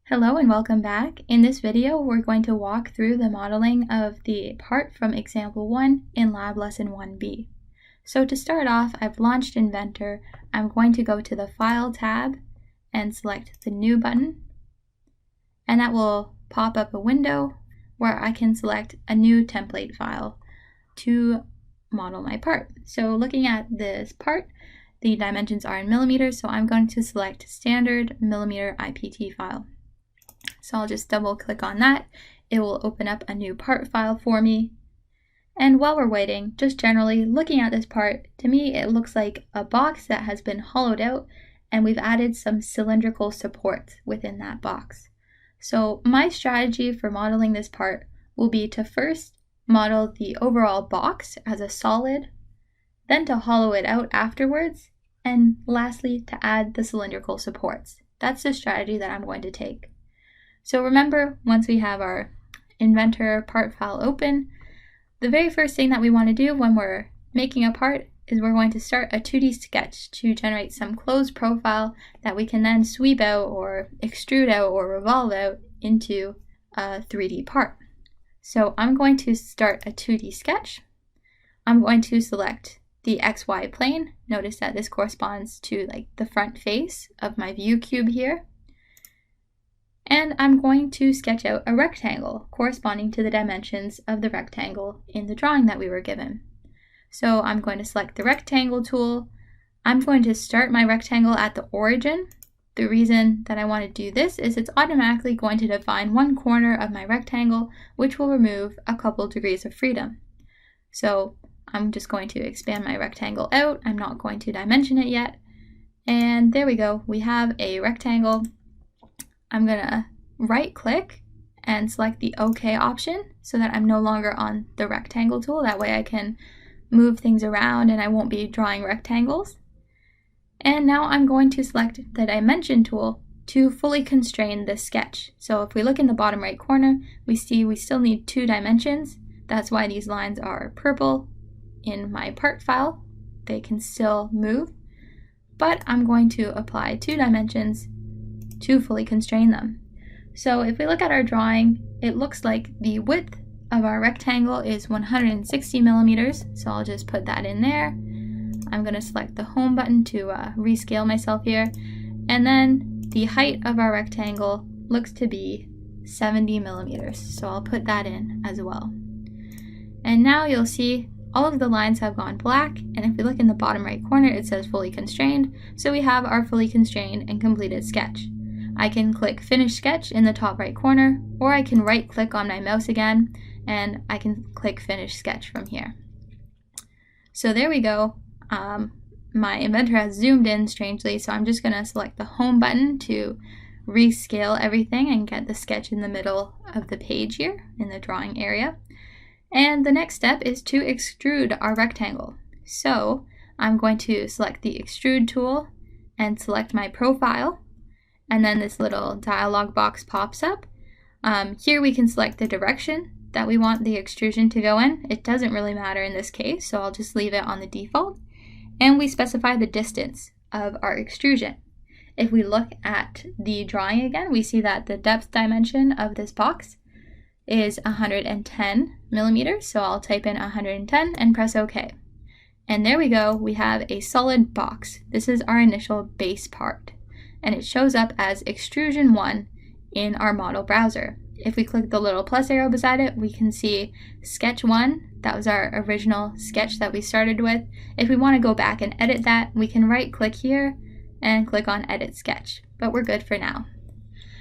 Hello and welcome back. In this video, we're going to walk through the modeling of the part from example 1 in lab lesson 1B. So to start off, I've launched Inventor. I'm going to go to the File tab and select the New button. And that will pop up a window where I can select a new template file to model my part. So looking at this part, the dimensions are in millimeters, so I'm going to select standard millimeter IPT file. So I'll just double click on that. It will open up a new part file for me. And while we're waiting, just generally looking at this part, to me it looks like a box that has been hollowed out and we've added some cylindrical supports within that box. So my strategy for modeling this part will be to first model the overall box as a solid, then to hollow it out afterwards, and lastly to add the cylindrical supports. That's the strategy that I'm going to take. So remember, once we have our Inventor part file open, the very first thing that we want to do when we're making a part is we're going to start a 2D sketch to generate some closed profile that we can then sweep out or extrude out or revolve out into a 3D part. So I'm going to start a 2D sketch. I'm going to select the XY plane. Notice that this corresponds to like the front face of my view cube here. And I'm going to sketch out a rectangle corresponding to the dimensions of the rectangle in the drawing that we were given. So I'm going to select the rectangle tool. I'm going to start my rectangle at the origin. The reason that I want to do this is it's automatically going to define one corner of my rectangle, which will remove a couple degrees of freedom. So I'm just going to expand my rectangle out. I'm not going to dimension it yet. And there we go. We have a rectangle. I'm going to right click and select the OK option so that I'm no longer on the rectangle tool. That way I can move things around and I won't be drawing rectangles. And now I'm going to select the dimension tool to fully constrain this sketch. So if we look in the bottom right corner, we see we still need 2 dimensions. That's why these lines are purple in my part file. They can still move, but I'm going to apply 2 dimensions to fully constrain them. So if we look at our drawing, it looks like the width of our rectangle is 160 millimeters. So I'll just put that in there. I'm going to select the home button to rescale myself here. And then the height of our rectangle looks to be 70 millimeters. So I'll put that in as well. And now you'll see all of the lines have gone black. And if we look in the bottom right corner, it says fully constrained. So we have our fully constrained and completed sketch. I can click Finish Sketch in the top right corner, or I can right click on my mouse again, and I can click Finish Sketch from here. So there we go. My Inventor has zoomed in strangely, so I'm just going to select the Home button to rescale everything and get the sketch in the middle of the page here in the drawing area. And the next step is to extrude our rectangle. So I'm going to select the Extrude tool and select my profile. And then this little dialog box pops up. Here we can select the direction that we want the extrusion to go in. It doesn't really matter in this case, so I'll just leave it on the default. And we specify the distance of our extrusion. If we look at the drawing again, we see that the depth dimension of this box is 110 millimeters. So I'll type in 110 and press OK. And there we go. We have a solid box. This is our initial base part. And it shows up as Extrusion 1 in our model browser. If we click the little plus arrow beside it, we can see Sketch 1. That was our original sketch that we started with. If we want to go back and edit that, we can right click here and click on Edit Sketch. But we're good for now.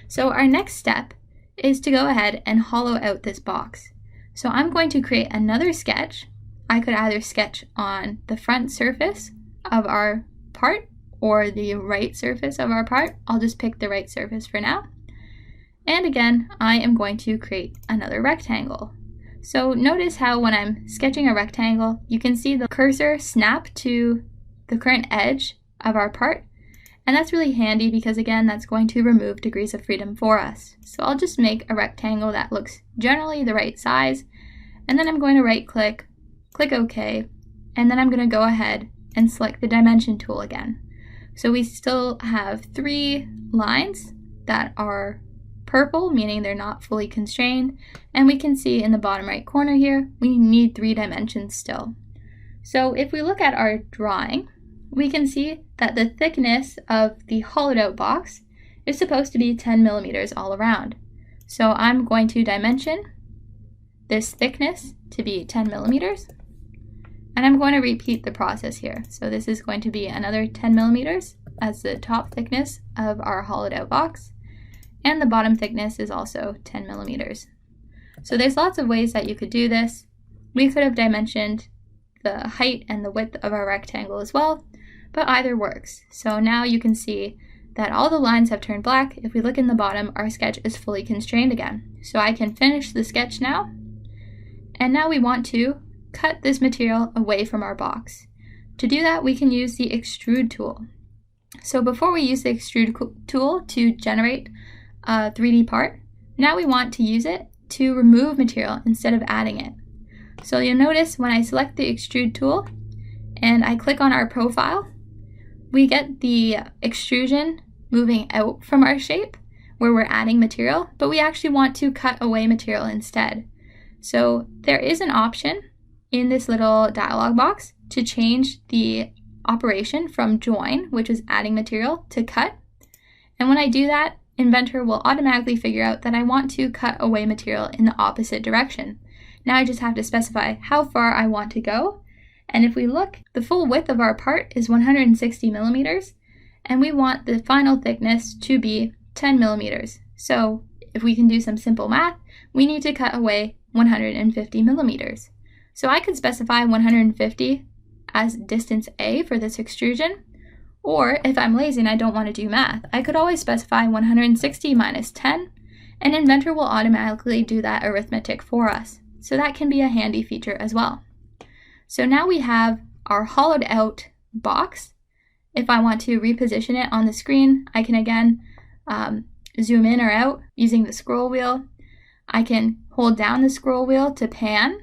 So our next step is to go ahead and hollow out this box. So I'm going to create another sketch. I could either sketch on the front surface of our part or the right surface of our part. I'll just pick the right surface for now. And again, I am going to create another rectangle. So notice how when I'm sketching a rectangle, you can see the cursor snap to the current edge of our part. And that's really handy because again, that's going to remove degrees of freedom for us. So I'll just make a rectangle that looks generally the right size. And then I'm going to right click, click OK, and then I'm going to go ahead and select the dimension tool again. So we still have 3 lines that are purple, meaning they're not fully constrained. And we can see in the bottom right corner here, we need 3 dimensions still. So if we look at our drawing, we can see that the thickness of the hollowed out box is supposed to be 10 millimeters all around. So I'm going to dimension this thickness to be 10 millimeters. And I'm going to repeat the process here. So this is going to be another 10 millimeters as the top thickness of our hollowed out box. And the bottom thickness is also 10 millimeters. So there's lots of ways that you could do this. We could have dimensioned the height and the width of our rectangle as well, but either works. So now you can see that all the lines have turned black. If we look in the bottom, our sketch is fully constrained again. So I can finish the sketch now. And now we want to cut this material away from our box. To do that, we can use the extrude tool. So before we use the extrude tool to generate a 3D part, now we want to use it to remove material instead of adding it. So you'll notice when I select the extrude tool and I click on our profile, we get the extrusion moving out from our shape where we're adding material, but we actually want to cut away material instead. So there is an option in this little dialog box to change the operation from join, which is adding material, to cut. And when I do that, Inventor will automatically figure out that I want to cut away material in the opposite direction. Now I just have to specify how far I want to go. And if we look, the full width of our part is 160 millimeters, and we want the final thickness to be 10 millimeters. So if we can do some simple math, we need to cut away 150 millimeters. So I could specify 150 as distance A for this extrusion, or if I'm lazy and I don't want to do math, I could always specify 160 minus 10, and Inventor will automatically do that arithmetic for us. So that can be a handy feature as well. So now we have our hollowed out box. If I want to reposition it on the screen, I can again zoom in or out using the scroll wheel. I can hold down the scroll wheel to pan.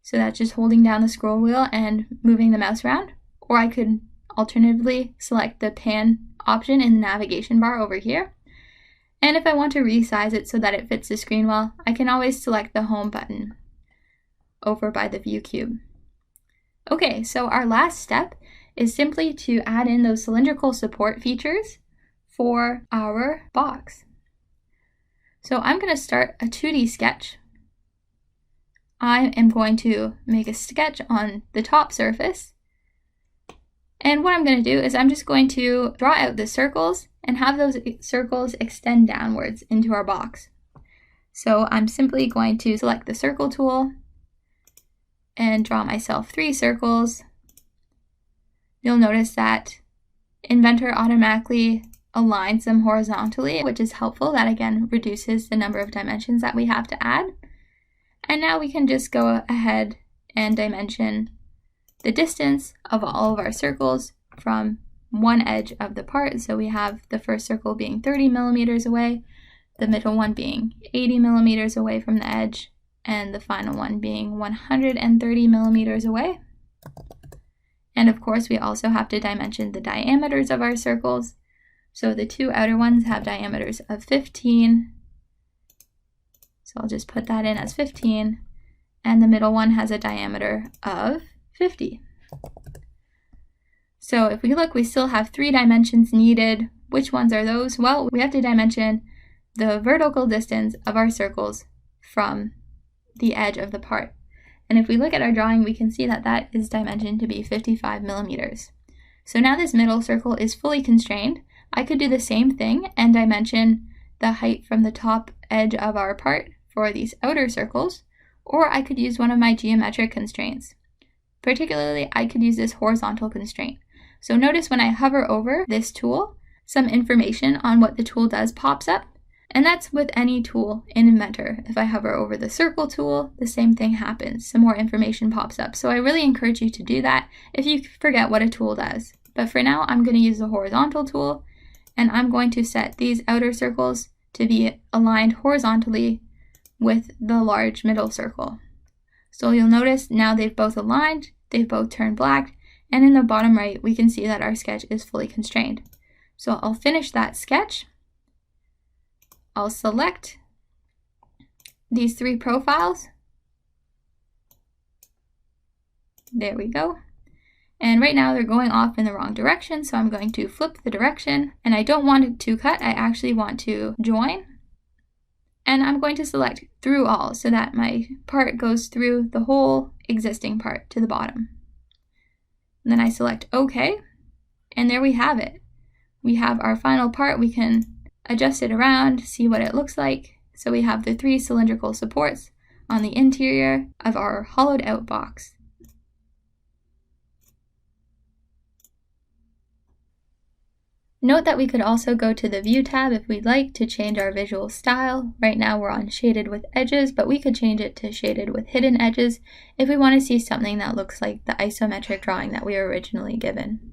So that's just holding down the scroll wheel and moving the mouse around. Or I could alternatively select the pan option in the navigation bar over here. And if I want to resize it so that it fits the screen well, I can always select the home button over by the view cube. Okay, so our last step is simply to add in those cylindrical support features for our box. So I'm going to start a 2D sketch. I am going to make a sketch on the top surface. And what I'm going to do is I'm just going to draw out the circles and have those circles extend downwards into our box. So I'm simply going to select the circle tool and draw myself 3 circles. You'll notice that Inventor automatically aligns them horizontally, which is helpful. That again reduces the number of dimensions that we have to add. And now we can just go ahead and dimension the distance of all of our circles from one edge of the part. So we have the first circle being 30 millimeters away, the middle one being 80 millimeters away from the edge, and the final one being 130 millimeters away. And of course, we also have to dimension the diameters of our circles. So the 2 outer ones have diameters of 15. So I'll just put that in as 15. And the middle one has a diameter of 50. So if we look, we still have 3 dimensions needed. Which ones are those? Well, we have to dimension the vertical distance of our circles from the edge of the part. And if we look at our drawing, we can see that that is dimensioned to be 55 millimeters. So now this middle circle is fully constrained. I could do the same thing and dimension the height from the top edge of our part for these outer circles, or I could use one of my geometric constraints. Particularly, I could use this horizontal constraint. So notice when I hover over this tool, some information on what the tool does pops up, and that's with any tool in Inventor. If I hover over the circle tool, the same thing happens. Some more information pops up. So I really encourage you to do that if you forget what a tool does. But for now, I'm going to use the horizontal tool, and I'm going to set these outer circles to be aligned horizontally with the large middle circle. So you'll notice now they've both aligned, they've both turned black, and in the bottom right, we can see that our sketch is fully constrained. So I'll finish that sketch. I'll select these 3 profiles. There we go. And right now they're going off in the wrong direction, so I'm going to flip the direction, and I don't want it to cut, I actually want to join. And I'm going to select through all so that my part goes through the whole existing part to the bottom. And then I select OK, and there we have it. We have our final part. We can adjust it around, see what it looks like. So we have the 3 cylindrical supports on the interior of our hollowed out box. Note that we could also go to the View tab if we'd like to change our visual style. Right now we're on Shaded with Edges, but we could change it to Shaded with Hidden Edges if we want to see something that looks like the isometric drawing that we were originally given.